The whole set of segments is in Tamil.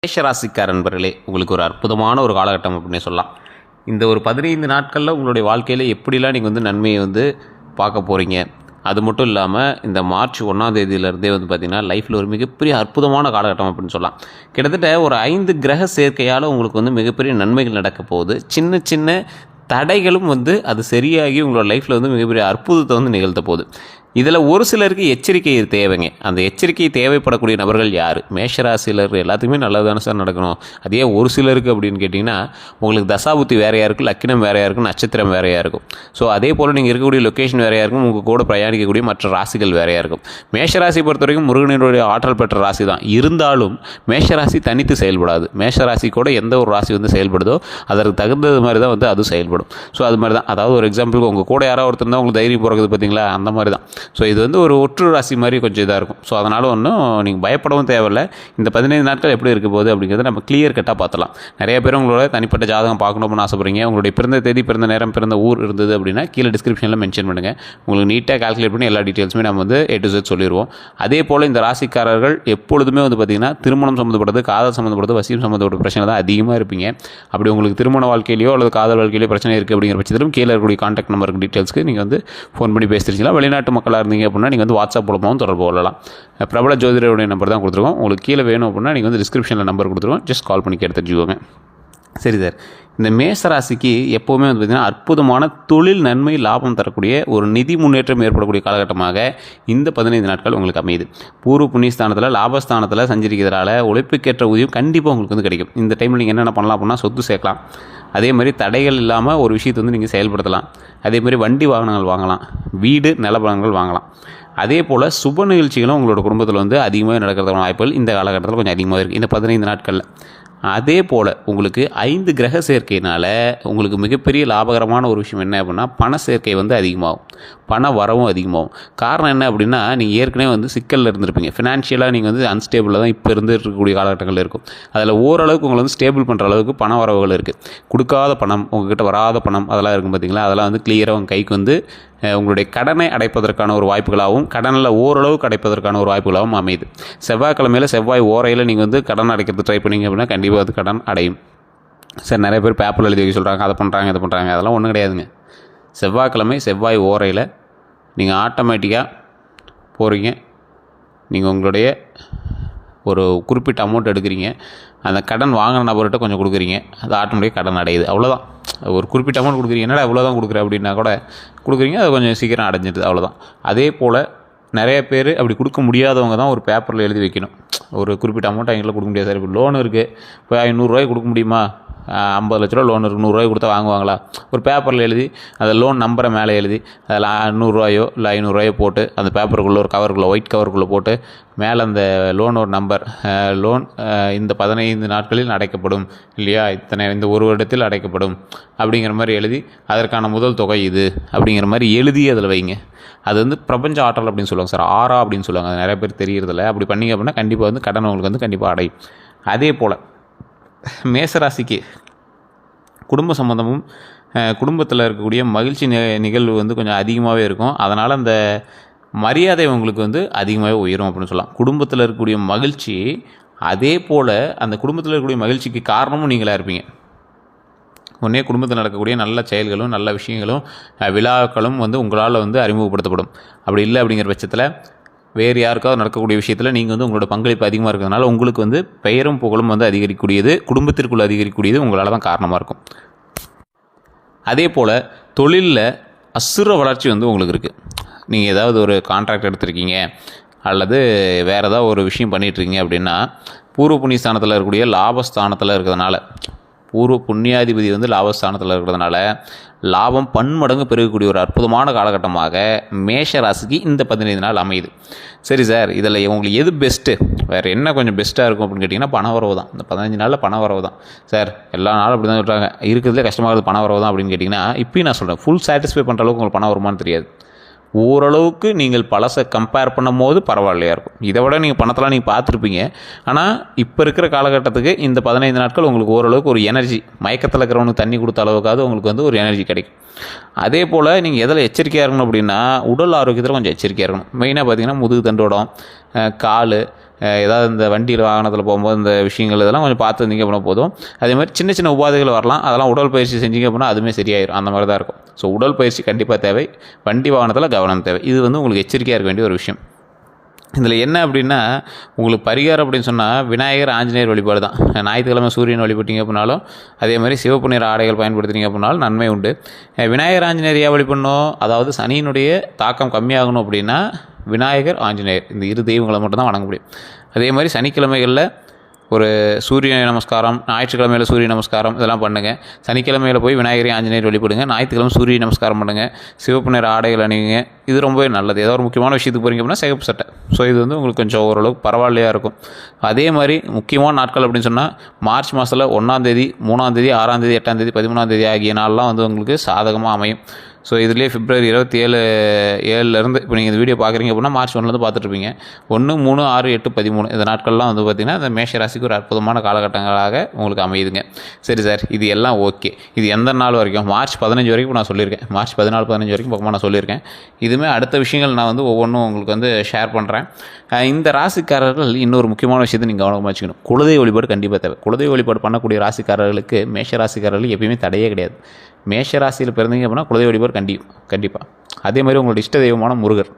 மேஷராசிக்கார நண்பர்களே, உங்களுக்கு ஒரு அற்புதமான ஒரு காலகட்டம் அப்படின்னு சொல்லலாம். இந்த ஒரு 15 நாட்களில் உங்களுடைய வாழ்க்கையில் எப்படிலாம் நீங்கள் நன்மையை பார்க்க போகிறீங்க. அது மட்டும் இல்லாமல் இந்த மார்ச் 1ஆம் தேதியிலேருந்தே பார்த்திங்கன்னா லைஃப்பில் ஒரு மிகப்பெரிய அற்புதமான காலகட்டம் அப்படின்னு சொல்லலாம். கிட்டத்தட்ட ஒரு 5 கிரக சேர்க்கையால் உங்களுக்கு மிகப்பெரிய நன்மைகள் நடக்க போகுது. சின்ன சின்ன தடைகளும் அது சரியாகி உங்களோட லைஃப்பில் மிகப்பெரிய அற்புதத்தை நிகழ்த்த போகுது. இதில் ஒரு சிலருக்கு எச்சரிக்கை தேவைங்க. அந்த எச்சரிக்கை தேவைப்படக்கூடிய நபர்கள் யார்? மேஷராசிலர் எல்லாத்துக்குமே நல்லது தானே சார் நடக்கணும். அதே ஒரு சிலருக்கு அப்படின்னு கேட்டிங்கன்னா, உங்களுக்கு தசாபுத்தி வேறையாக இருக்கும், லக்கினம் வேறையாக இருக்கும், நட்சத்திரம் வேறையாக இருக்கும். ஸோ அதே போல் நீங்கள் இருக்கக்கூடிய லொக்கேஷன் வேறையாக இருக்கும், உங்கள் கூட பிரயாணிக்கக்கூடிய மற்ற ராசிகள் வேறையாக இருக்கும். மேஷராசி பொறுத்த வரைக்கும் முருகனுடைய ஆற்றல் பெற்ற ராசி தான். இருந்தாலும் மேஷராசி தனித்து செயல்படாது. மேஷராசி கூட எந்த ஒரு ராசி செயல்படுதோ அதற்கு தகுந்தது மாதிரி தான் அது செயல்படும். ஸோ அது மாதிரி தான். அதாவது ஒரு எக்ஸாம்பிளுக்கு உங்கள் கூட யாராவது ஒருத்தர் தான் உங்களுக்கு தைரியம் பிறகுது பார்த்தீங்களா, அந்த மாதிரி தான். ஸோ இது ஒரு ஒற்று ராசி மாதிரி கொஞ்சம் இதாக இருக்கும். ஸோ அதனால் ஒன்றும் நீங்கள் பயப்படவும் தேவையில்லை. இந்த 15 நாட்கள் எப்படி இருக்க போகுது அப்படிங்கிறத நம்ம கிளியர் கட்டாக பார்த்துலாம். நிறைய பேர் உங்களோட தனிப்பட்ட ஜாதகம் பார்க்கணும்னு ஆசைப்படுறீங்க. உங்களுடைய பிறந்த தேதி, பிறந்த நேரம், பிறந்த ஊர் இருந்தது அப்படின்னா கீழே டிஸ்கிரிப்ஷனில் மென்ஷன் பண்ணுங்கள். உங்களுக்கு நீட்டாக கால்குலேட் பண்ணி எல்லா டீட்டெயில்ஸுமே நம்ம A to Z சொல்லிடுவோம். அதே போல் இந்த ராசிக்காரர்கள் எப்பொழுதுமே பார்த்திங்கன்னா திருமணம் சம்மந்தப்பட்டது, காதல் சம்மந்தப்பட்டது, வசியம் சம்மந்தப்பட்ட பிரச்சனை தான் அதிகமாக இருப்பீங்க. அப்படி உங்களுக்கு திருமண வாழ்க்கையிலையோ அல்லது காதல் வாழ்க்கையிலையோ பிரச்சனை இருக்குது அப்படிங்கிற பட்சத்திலும் கீழே இருக்கக்கூடிய கான்டாக்ட் நம்பருக்கு டீட்டெயில்ஸ்க்கு நீங்கள் ஃபோன் பண்ணி பேசிருக்கலாம். வெளிநாட்டு மக்களாக இருந்தீங்க அப்படின்னா நீங்கள் வாட்ஸ்அப் மூலமாகவும் தொடர்பு கொள்ளலாம். பிரபல ஜோதிடருடைய நம்பர் தான் கொடுத்துருக்கோம். உங்களுக்கு கீழே வேணும் அப்படின்னா நீங்கள் டிஸ்கிரிப்ஷனில் நம்பர் கொடுத்துருவோம். ஜஸ்ட் கால் பண்ணி கேட்டு தெரிஞ்சுக்கோங்க. சரி சார், இந்த மேசராசிக்கு எப்போவுமே பார்த்திங்கன்னா அற்புதமான தொழில் நன்மை, லாபம் தரக்கூடிய ஒரு நிதி முன்னேற்றம் ஏற்படக்கூடிய காலகட்டமாக இந்த 15 நாட்கள் உங்களுக்கு அமையுது. பூர்வ புண்ணியஸ்தானத்தில், லாபஸ்தானத்தில் சஞ்சரிக்கிறதால உழைப்புக்கேற்ற ஊதியம் கண்டிப்பாக உங்களுக்கு கிடைக்கும். இந்த டைமில் நீங்கள் என்னென்ன பண்ணலாம் அப்படின்னா, சொத்து சேர்க்கலாம். அதே மாதிரி தடைகள் இல்லாமல் ஒரு விஷயத்தை நீங்கள் செயல்படுத்தலாம். அதே மாதிரி வண்டி வாகனங்கள் வாங்கலாம், வீடு நிலப்பலங்கள் வாங்கலாம். அதே போல் சுப நிகழ்ச்சிகளும் உங்களோட குடும்பத்தில் அதிகமாக நடக்கிறதுக்கான வாய்ப்புகள் இந்த காலகட்டத்தில் கொஞ்சம் அதிகமாக இருக்குது இந்த 15 நாட்களில். அதே போல் உங்களுக்கு 5 கிரக சேர்க்கையினால் உங்களுக்கு மிகப்பெரிய லாபகரமான ஒரு விஷயம் என்ன அப்படின்னா, பண சேர்க்கை அதிகமாகும், பண வரவும் அதிகமாகும். காரணம் என்ன அப்படின்னா, நீங்கள் ஏற்கனவே சிக்கலில் இருந்திருப்பீங்க. ஃபினான்ஷியலாக நீங்கள் அன்ஸ்டேபிளாக தான் இப்போ இருக்கக்கூடிய காலகட்டங்கள் இருக்கும். அதில் ஓரளவுக்கு உங்களை ஸ்டேபிள் பண்ணுற அளவுக்கு பண வரவுகள் இருக்குது. கொடுக்காத பணம், உங்கள்கிட்ட வராத பணம் அதெல்லாம் இருக்கும் பார்த்தீங்களா, அதெல்லாம் கிளியராக உங்கள் கைக்கு உங்களுடைய கடனை அடைப்பதற்கான ஒரு வாய்ப்புகளாகவும், கடனில் ஓரளவுக்கு அடைப்பதற்கான ஒரு வாய்ப்புகளாகவும் அமையுது. செவ்வாய்க்கிழமையில் செவ்வாய் ஓரையில் நீங்கள் கடன் அடைக்கிறது ட்ரை பண்ணிங்க அப்படின்னா கண்டிப்பாக கடன் அடையும். சார் நிறைய பேர் பேப்பரில் எழுதி வைக்க சொல்கிறாங்க, அதை பண்ணுறாங்க இதை பண்ணுறாங்க. அதெல்லாம் ஒன்றும் கிடையாதுங்க. செவ்வாய்க்கிழமை செவ்வாய் ஓரையில் நீங்கள் ஆட்டோமேட்டிக்காக போகிறீங்க, நீங்கள் உங்களுடைய ஒரு குறிப்பிட்ட அமௌண்ட் எடுக்கிறீங்க, அந்த கடன் வாங்கின நபர்கிட்ட கொஞ்சம் கொடுக்குறீங்க, அது ஆட்டோமேட்டிக்காக கடன் அடையுது. அவ்வளோதான். ஒரு குறிப்பிட்ட அமௌண்ட் கொடுக்குறீங்க, என்னடா அவ்வளோதான் கொடுக்குறேன் அப்படின்னா கூட கொடுக்குறீங்க, அது கொஞ்சம் சீக்கிரம் அடைஞ்சிடுது. அவ்வளோதான். அதே போல் நிறைய பேர் அப்படி கொடுக்க முடியாதவங்க தான் ஒரு பேப்பரில் எழுதி வைக்கணும். ஒரு குறிப்பிட்ட அமௌண்ட் அவங்களால கொடுக்க முடியாது. சார் இப்போ லோன் இருக்குது, இப்போ 500 கொடுக்க முடியுமா? 50 லட்ச ரூபா லோன் இருக்குது, 100 கொடுத்தா வாங்குவாங்களா? ஒரு பேப்பரில் எழுதி அந்த லோன் நம்பரை மேலே எழுதி அதில் 100 இல்லை 500 போட்டு அந்த பேப்பருக்குள்ளே ஒரு கவருக்குள்ளே, ஒயிட் கவருக்குள்ளே போட்டு மேலே அந்த லோனோட நம்பர், லோன் இந்த 15 நாட்களில் அடைக்கப்படும் இல்லையா, இந்த ஒரு வருடத்தில் அடைக்கப்படும் அப்படிங்கிற மாதிரி எழுதி அதற்கான முதல் தொகை இது அப்படிங்கிற மாதிரி எழுதி அதில் வைங்க. அது பிரபஞ்ச ஆற்றல் அப்படின்னு சொல்லுவாங்க சார், ஆரா அப்படின்னு சொல்லுவாங்க. அது நிறைய பேர் தெரியறதில்ல. அப்படி பண்ணிங்க அப்படின்னா கண்டிப்பாக கடன் உங்களுக்கு கண்டிப்பாக அடையும். அதே போல் மேசராசிக்கு குடும்ப சம்பந்தமும், குடும்பத்தில் இருக்கக்கூடிய மகிழ்ச்சி நிகழ்வு கொஞ்சம் அதிகமாகவே இருக்கும். அதனால் அந்த மரியாதை உங்களுக்கு அதிகமாகவே உயரும் அப்படின்னு சொல்லலாம். குடும்பத்தில் இருக்கக்கூடிய மகிழ்ச்சி, அதே போல் அந்த குடும்பத்தில் இருக்கக்கூடிய மகிழ்ச்சிக்கு காரணமும் நீங்களாக இருப்பீங்க. உடனே குடும்பத்தில் நடக்கக்கூடிய நல்ல செயல்களும் நல்ல விஷயங்களும் விழாக்களும் உங்களால் அறிமுகப்படுத்தப்படும். அப்படி இல்லை அப்படிங்கிற பட்சத்தில் வேறு யாருக்காவது நடக்கக்கூடிய விஷயத்தில் நீங்கள் உங்களோட பங்களிப்பு அதிகமாக இருக்கிறதுனால உங்களுக்கு பெயரும் புகழும் அதிகரிக்கக்கூடியது, குடும்பத்திற்குள்ளே அதிகரிக்கக்கூடியது உங்களால் தான் காரணமாக இருக்கும். அதே போல் தொழிலில் அசுர வளர்ச்சி உங்களுக்கு இருக்குது. நீங்கள் ஏதாவது ஒரு கான்ட்ராக்ட் எடுத்திருக்கீங்க அல்லது வேறு ஏதாவது ஒரு விஷயம் பண்ணிகிட்ருக்கீங்க அப்படின்னா, பூர்வ புண்ணிய ஸ்தானத்தில் இருக்கக்கூடிய லாபஸ்தானத்தில் இருக்கிறதுனால, பூர்வ புண்ணியாதிபதி லாபஸ்தானத்தில் இருக்கிறதுனால லாபம் பன்மடங்கு பெருகக்கூடிய ஒரு அற்புதமான காலகட்டமாக மேஷ ராசிக்கு இந்த 15 நாள் அமையுது. சரி சார், இதில் உங்களுக்கு எது பெஸ்ட்டு, வேறு என்ன கொஞ்சம் பெஸ்ட்டாக இருக்கும் அப்படின்னு கேட்டிங்கன்னா, பண வரவு தான். இந்த 15 நாளில் பண வரவு தான் சார். எல்லா நாளும் அப்படி தான் சொல்கிறாங்க. இருக்கிறதுலே கஷ்டமாகிறது பண வரவு தான் அப்படின்னு கேட்டிங்கன்னா, இப்போயும் நான் சொல்கிறேன், ஃபுல் சாட்டிஸ்ஃபை பண்ணுற அளவுக்கு உங்களுக்கு பணம் வருமானு தெரியாது. ஓரளவுக்கு நீங்கள் பழசை கம்பேர் பண்ணும் போது பரவாயில்லையா இருக்கும். இதை விட நீங்கள் பணத்தெல்லாம் நீங்கள் பார்த்துருப்பீங்க. ஆனால் இப்போ இருக்கிற காலகட்டத்துக்கு இந்த 15 நாட்கள் உங்களுக்கு ஓரளவுக்கு ஒரு எனர்ஜி, மயக்கத்தில் இருக்கிறவனுக்கு தண்ணி கொடுத்த அளவுக்காவது உங்களுக்கு ஒரு எனர்ஜி கிடைக்கும். அதே போல் நீங்கள் எதில் எச்சரிக்கையாக இருக்கணும் அப்படின்னா, உடல் ஆரோக்கியத்தில் கொஞ்சம் எச்சரிக்கையாக இருக்கணும். மெயினாக பார்த்தீங்கன்னா முதுகு தண்டோடம், கால், ஏதாவது இந்த வண்டியில் வாகனத்தில் போகும்போது இந்த விஷயங்கள் இதெல்லாம் கொஞ்சம் பார்த்து இருந்தீங்க அப்படின்னா போதும். அதே மாதிரி சின்ன சின்ன உபாதைகள் வரலாம், அதெல்லாம் உடல் பயிற்சி செஞ்சீங்க அப்படின்னா அதுவுமே சரியாயிடும். அந்த மாதிரி தான் இருக்கும். ஸோ உடல் பயிற்சி கண்டிப்பாக தேவை, வண்டி வாகனத்தில் கவனம் தேவை. இது வந்து உங்களுக்கு எச்சரிக்கையாக இருக்க வேண்டிய ஒரு விஷயம். இதில் என்ன அப்படின்னா, உங்களுக்கு பரிகாரம் அப்படின்னு சொன்னால் விநாயகர் ஆஞ்சநேயர் வழிபாடு தான். ஞாயிற்றுக்கிழமை சூரியன் வழிபட்டீங்க அப்படின்னாலும், அதே மாதிரி சிவப்பு நிற ஆடைகள் பயன்படுத்துனீங்க அப்படின்னாலும் நன்மை உண்டு. விநாயகர் ஆஞ்சநேயர் ஏன் வழிபடணும், அதாவது சனியினுடைய தாக்கம் கம்மியாகணும் அப்படின்னா விநாயகர் ஆஞ்சநேயர் இந்த இரு தெய்வங்களை மட்டும்தான் வணங்க முடியும். அதே மாதிரி சனிக்கிழமைகளில் ஒரு சூரிய நமஸ்காரம், ஞாயிற்றுக்கிழமையில் சூரிய நமஸ்காரம் இதெல்லாம் பண்ணுங்கள். சனிக்கிழமையில் போய் விநாயகரை ஆஞ்சநேயர் வழிபடுங்க, ஞாயிற்றுக்கிழமை சூரிய நமஸ்காரம் பண்ணுங்கள், சிவப்பு நிற ஆடைகள் அணிங்க. இது ரொம்பவே நல்லது. ஏதோ ஒரு முக்கியமான விஷயத்துக்கு போகிறீங்க அப்படின்னா சிகப்பு சட்டை. ஸோ இது வந்து உங்களுக்கு கொஞ்சம் ஓரளவுக்கு பரவாயில்லையாக இருக்கும். அதே மாதிரி முக்கியமான நாட்கள் அப்படின்னு சொன்னால் மார்ச் மாதத்தில் 1ஆம் தேதி, 3ஆம் தேதி, 6ஆம் தேதி, 8ஆம் தேதி, 13ஆம் தேதி ஆகிய நாள்லாம் வந்து உங்களுக்கு சாதகமாக அமையும். ஸோ இதுலேயே பிப்ரவரி 27 இப்போ நீங்கள் இந்த வீடியோ பார்க்குறீங்க அப்படின்னா மார்ச் 1லேருந்து பார்த்துட்ருப்பீங்க. 1, 3, 6, 8, 13 இந்த நாட்கள்லாம் வந்து பார்த்திங்கன்னா இந்த மேஷ ராசிக்கு ஒரு அற்புதமான காலகட்டங்களாக உங்களுக்கு அமையுதுங்க. சரி சார், இது எல்லாம் ஓகே. இது எந்த நாள் வரைக்கும்? மார்ச் 15 வரைக்கும் நான் சொல்லியிருக்கேன். மார்ச் 14, 15 வரைக்கும் பக்கமாக நான் சொல்லியிருக்கேன். இதுவுமே அடுத்த விஷயங்கள் நான் வந்து ஒவ்வொன்றும் உங்களுக்கு வந்து ஷேர் பண்ணுறேன். இந்த ராசிக்காரர்கள் இன்னொரு முக்கியமான விஷயத்தை நீங்கள் கவனமாக வச்சுக்கணும். குலதெய்வ வழிபாடு கண்டிப்பாக தேவை. குலதெய்வ வழிபாடு பண்ணக்கூடிய ராசிக்காரர்களுக்கு மேஷ ராசிக்காரர்களுக்கு எப்பயுமே தடையே கிடையாது. மேஷ ராசியில் பிறந்தீங்க அப்படின்னா குலதெய்வ வழிபாடு கண்டிப்பாக. அதே மாதிரி உங்களோட இஷ்ட தெய்வமான முருகர்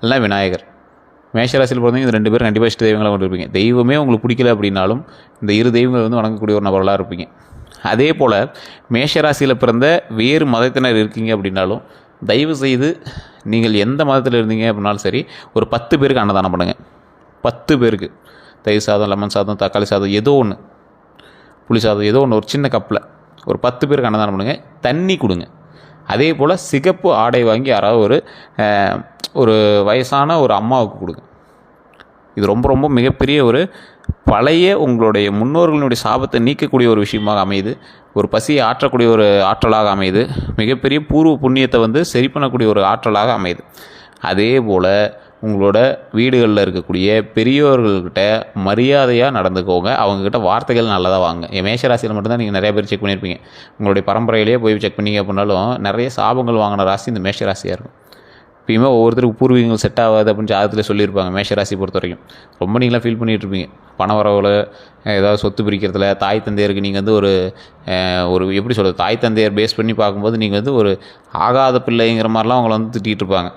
இல்லைனா விநாயகர். மேஷ ராசியில் பிறந்தவங்க இந்த 2 பேரும் கண்டிப்பாக இஷ்ட தெய்வங்களாக கொண்டு இருப்பீங்க. தெய்வமே உங்களுக்கு பிடிக்கல அப்படின்னாலும் இந்த இரு தெய்வங்கள் வந்து வணங்கக்கூடிய ஒரு நபர்களாக இருப்பீங்க. அதே போல் மேஷ ராசியில் பிறந்த வேறு மதத்தினர் இருக்கீங்க அப்படின்னாலும் தயவு செய்து நீங்கள் எந்த மதத்தில் இருந்தீங்க அப்படின்னாலும் சரி, ஒரு 10 பேருக்கு அன்னதானம் பண்ணுங்கள். 10 பேருக்கு தயிர் சாதம், லெமன் சாதம், தக்காளி சாதம், ஏதோ ஒன்று, புளி சாதம், ஏதோ ஒன்று, ஒரு சின்ன கப்பில் ஒரு 10 பேருக்கு அன்னதானம் பண்ணுங்கள். தண்ணி கொடுங்க. அதே போல் சிகப்பு ஆடை வாங்கி யாராவது ஒரு வயசான ஒரு அம்மாவுக்கு கொடுங்க. இது ரொம்ப ரொம்ப மிகப்பெரிய ஒரு பழைய உங்களுடைய முன்னோர்களுடைய சாபத்தை நீக்கக்கூடிய ஒரு விஷயமாக அமையுது. ஒரு பசியை ஆற்றக்கூடிய ஒரு ஆற்றலாக அமையுது. மிகப்பெரிய பூர்வ புண்ணியத்தை வந்து சரி பண்ணக்கூடிய ஒரு ஆற்றலாக அமையுது. அதே போல் உங்களோட வீடுகளில் இருக்கக்கூடிய பெரியோர்கள்கிட்ட மரியாதையாக நடந்துக்கோங்க. அவங்கக்கிட்ட வார்த்தைகள் நல்லதாக வாங்க. மேஷராசியில் மட்டும்தான் நீங்கள் நிறைய பேர் செக் பண்ணியிருப்பீங்க. உங்களுடைய பரம்பரையிலேயே போய் செக் பண்ணிங்க அப்படின்னாலும் நிறைய சாபங்கள் வாங்கின ராசி இந்த மேஷராசியாக இருக்கும். எப்பயுமே ஒவ்வொருத்தருக்கு பூர்வீகங்கள் செட் ஆகாது அப்படின்னு ஜாதகத்தில் சொல்லியிருப்பாங்க. மேஷராசி பொறுத்த வரைக்கும் ரொம்ப நீங்களாம் ஃபீல் பண்ணிகிட்ருப்பீங்க. பண வரவில், ஏதாவது சொத்து பிரிக்கிறதுல, தாய் தந்தையருக்கு நீங்கள் வந்து ஒரு எப்படி சொல்கிறது, தாய் தந்தையர் பேஸ் பண்ணி பார்க்கும்போது நீங்கள் வந்து ஒரு ஆகாத பிள்ளைங்கிற மாதிரிலாம் அவங்கள வந்து திட்டிகிட்டு இருப்பாங்க.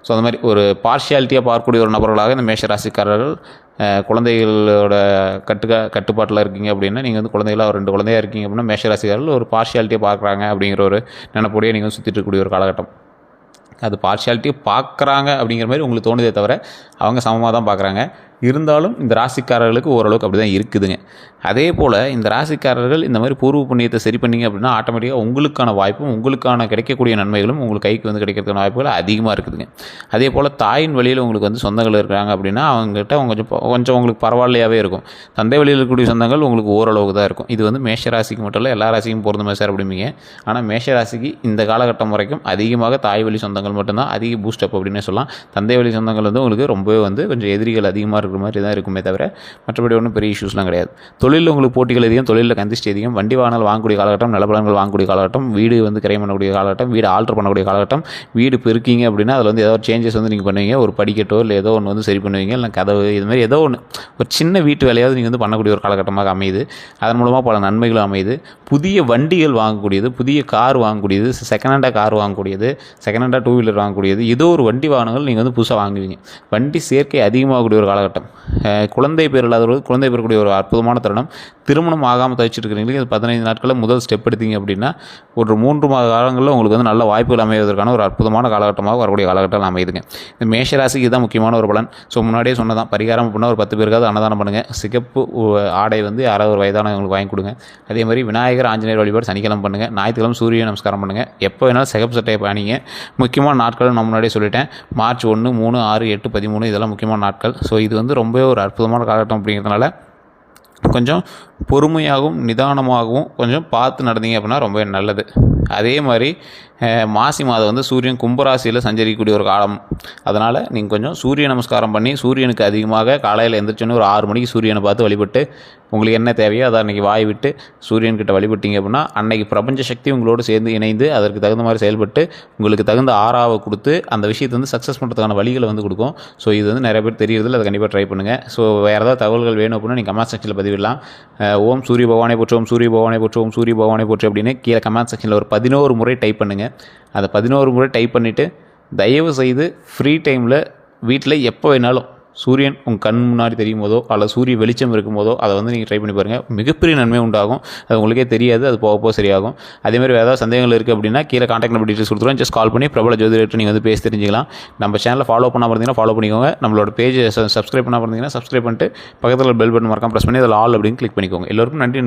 ஸோ அந்த மாதிரி ஒரு பார்ஷியாலிட்டியாக பார்க்கக்கூடிய ஒரு நபர்களாக இந்த மேஷராசிக்காரர்கள் குழந்தைகளோட கட்டுப்பாட்டில் இருக்கீங்க அப்படின்னா, நீங்கள் வந்து குழந்தைகளாக ஒரு 2 குழந்தையாக இருக்கீங்க அப்படின்னா மேஷராசிக்காரர்கள் ஒரு பார்ஷியாலிட்டியாக பார்க்குறாங்க அப்படிங்கிற ஒரு நினைப்போடையே நீங்கள் சுற்றிட்டு இருக்கக்கூடிய ஒரு காலகட்டம். அது பார்ஷியாலிட்டியை பார்க்குறாங்க அப்படிங்கிற மாதிரி உங்களுக்கு தோணுதே தவிர அவங்க சமமாக தான் பார்க்குறாங்க. இருந்தாலும் இந்த ராசிக்காரர்களுக்கு ஓரளவுக்கு அப்படி தான் இருக்குதுங்க. அதே போல் இந்த ராசிக்காரர்கள் இந்த மாதிரி பூர்வ புண்ணியத்தை சரி பண்ணிங்க அப்படின்னா ஆட்டோமேட்டிக்காக உங்களுக்கான வாய்ப்பும் உங்களுக்கான கிடைக்கக்கூடிய நன்மைகளும் உங்களுக்கு கைக்கு வந்து கிடைக்கிறதுக்கான வாய்ப்புகள் அதிகமாக இருக்குதுங்க. அதே போல் தாயின் வழியில் உங்களுக்கு வந்து சொந்தங்கள் இருக்கிறாங்க அப்படின்னா அவங்ககிட்ட கொஞ்சம் உங்களுக்கு பரவாயில்லையாகவே இருக்கும். தந்தை வழியில் இருக்கக்கூடிய சொந்தங்கள் உங்களுக்கு ஓரளவுக்கு தான் இருக்கும். இது வந்து மேஷராசிக்கு மட்டும் இல்லை, எல்லா ராசிக்கும் பொருந்துமே சார் அப்படிம்பீங்க. ஆனால் மேஷராசிக்கு இந்த காலகட்டம் வரைக்கும் அதிகமாக தாய் வழி சொந்தங்கள் மட்டும்தான் அதிக பூஸ்டப் அப்படின்னே சொல்லலாம். தந்தை வழி சொந்தங்கள் வந்து உங்களுக்கு ரொம்பவே வந்து கொஞ்சம் எதிரிகள் அதிகமாக இருக்கிற மாதிரி தான் இருக்குமே தவிர மற்றபடி ஒன்றும் பெரிய இஷ்யூஸ்லாம் கிடையாது. தொழிலில் உங்களுக்கு போட்டிகள் அதிகம், தொழிலில் கந்திஷ்டி அதிகம், வண்டி வாகனங்கள் வாங்கக்கூடிய காலகட்டம், நிலப்பலன்கள் வாங்கக்கூடிய காலகட்டம், வீடு வந்து கிரைம் பண்ணக்கூடிய காலகட்டம், வீடு ஆல்ட்ரு பண்ணக்கூடிய காலகட்டம், வீடு பெருக்கிங்க அப்படின்னா அதில் வந்து ஏதோ ஒரு சேஞ்சஸ் வந்து நீங்கள் பண்ணுவீங்க. ஒரு படிக்கட்டோ இல்லை ஏதோ ஒன்று வந்து சரி பண்ணுவீங்க. இல்லை கதவு, இது மாதிரி ஏதோ ஒன்று ஒரு சின்ன வீட்டு வேலையாவது நீங்கள் வந்து பண்ணக்கூடிய ஒரு காலகட்டமாக அமையுது. அதன் மூலமாக பல நன்மைகளும் அமையுது. புதிய வண்டிகள் வாங்கக்கூடியது, புதிய கார் வாங்கக்கூடியது, செகண்ட் ஹேண்டாக கார் வாங்கக்கூடியது, செகண்ட் ஹேண்டாக 2 வீலர் வாங்கக்கூடியது, ஏதோ ஒரு வண்டி வாகனங்கள் நீங்கள் வந்து புதுசாக வாங்குவீங்க. வண்டி சேர்க்கை அதிகமாகக்கூடிய ஒரு காலகட்டம். குழந்தை பேர் இல்லாதவர்கள் குழந்தை பெறக்கூடிய ஒரு அற்புதமான தருணம். திருமணம் ஆகாமல் தவிச்சிட்டு இருக்கிறீங்களுக்கு 15 நாட்களில் முதல் ஸ்டெப் எடுத்தீங்க அப்படின்னா ஒரு 3 மாத காலங்களில் உங்களுக்கு வந்து நல்ல வாய்ப்புகள் அமைவதற்கான ஒரு அற்புதமான காலகட்டமாக வரக்கூடிய காலகட்டம் அமையுதுங்க. இந்த மேஷராசிக்கு தான் முக்கியமான ஒரு பலன். ஸோ முன்னாடியே சொன்னதான், பரிகாரம் அப்படின்னா ஒரு 10 பேருக்காவது அன்னதானம் பண்ணுங்கள். சிகப்பு ஆடை வந்து யாராவது ஒரு வயதானவங்களுக்கு வாங்கி கொடுங்க. அதே மாதிரி விநாயகர் ஆஞ்சநேயர் வழிபாடு சனிக்கிழமை பண்ணுங்கள். ஞாயிற்றுக்கிழமை சூரிய நமஸ்காரம் பண்ணுங்கள். எப்போ வேணாலும் சிகப்பு சட்டையை பாணிங்க. முக்கியமான நாட்கள் நான் முன்னாடியே சொல்லிட்டேன். மார்ச் 1, 3, 6, 8, 13 இதெல்லாம் முக்கியமான நாட்கள். ஸோ இது வந்து ரொம்பவே ஒரு அற்புதமான காலகட்டம் அப்படிங்கிறதுனால கொஞ்சம் பொறுமையாகவும் நிதானமாகவும் கொஞ்சம் பார்த்து நடந்தீங்க அப்படின்னா ரொம்ப நல்லது. அதே மாதிரி மாசி மாதம் வந்து சூரியன் கும்பராசியில் சஞ்சரிக்கக்கூடிய ஒரு காலம். அதனால் நீங்கள் கொஞ்சம் சூரிய நமஸ்காரம் பண்ணி சூரியனுக்கு அதிகமாக காலையில் எழுந்திரிச்சோன்னே ஒரு 6 மணிக்கு சூரியனை பார்த்து வழிபட்டு உங்களுக்கு என்ன தேவையோ அதை அன்றைக்கி வாய் விட்டு சூரியன்கிட்ட வழிபட்டீங்க அப்படின்னா அன்றைக்கி பிரபஞ்ச சக்தி உங்களோடு சேர்ந்து இணைந்து அதற்கு தகுந்த மாதிரி செயல்பட்டு உங்களுக்கு தகுந்த ஆறாவை கொடுத்து அந்த விஷயத்தை வந்து சக்ஸஸ் பண்ணுறதுக்கான வழிகளை வந்து கொடுக்கும். ஸோ இது வந்து நிறைய பேர் தெரியறதில்ல, அதை கண்டிப்பாக ட்ரை பண்ணுங்கள். ஸோ வேறு ஏதாவது தகவல்கள் வேணும் அப்படின்னா நீங்கள் கமெண்ட் செக்ஷனில் பதிவிடலாம். ஓம் சூரிய பகவானை போற்று, ஓம் சூரிய பகவானை போற்று, ஓம் சூரிய பகவானை போற்று அப்படின்னு கீழே கமெண்ட் செக்ஷனில் ஒரு 11 முறை டைப் பண்ணுங்கள். அதை 11 முறை டைப் பண்ணிவிட்டு தயவு செய்து ஃப்ரீ டைமில் வீட்டில் எப்போ வேணாலும் சூரியன் உங்கள் கண் முன்னாடி தெரியும் போதோ அல்லது சூரிய வெளிச்சம் இருக்கும் போதோ அதை வந்து நீங்கள் ட்ரை பண்ணி பாருங்கள். மிகப்பெரிய நன்மை உண்டாகும். அது உங்களுக்கே தெரியாது, அது போக போக சரியாகும். அதேமாதிரி வேறு ஏதாவது சந்தேகங்கள் இருக்குது அப்படின்னா கீழே கான்டாக்ட் நம்பர் டீட்டெயில்ஸ் கொடுத்துருவோம். ஜஸ்ட் கால் பண்ணி பிரபல ஜோதிடர்கிட்ட நீங்கள் வந்து பேசி தெரிஞ்சுக்கலாம். நம்ம சேனலை ஃபாலோ பண்ணாமல் இருந்தீங்கன்னா ஃபாலோ பண்ணிக்கோங்க. நம்மளோட பேஜ் சப்ஸ்கிரைப் பண்ணாமல் இருந்தீங்கன்னா சப்ஸ்கிரைப் பண்ணிட்டு பக்கத்தில் பெல் பட்டன் மறக்காம ப்ரெஸ் பண்ணி அதில் ஆல் அப்படின்னு கிளிக் பண்ணிக்கோங்க. எல்லோருக்கும் நன்றி.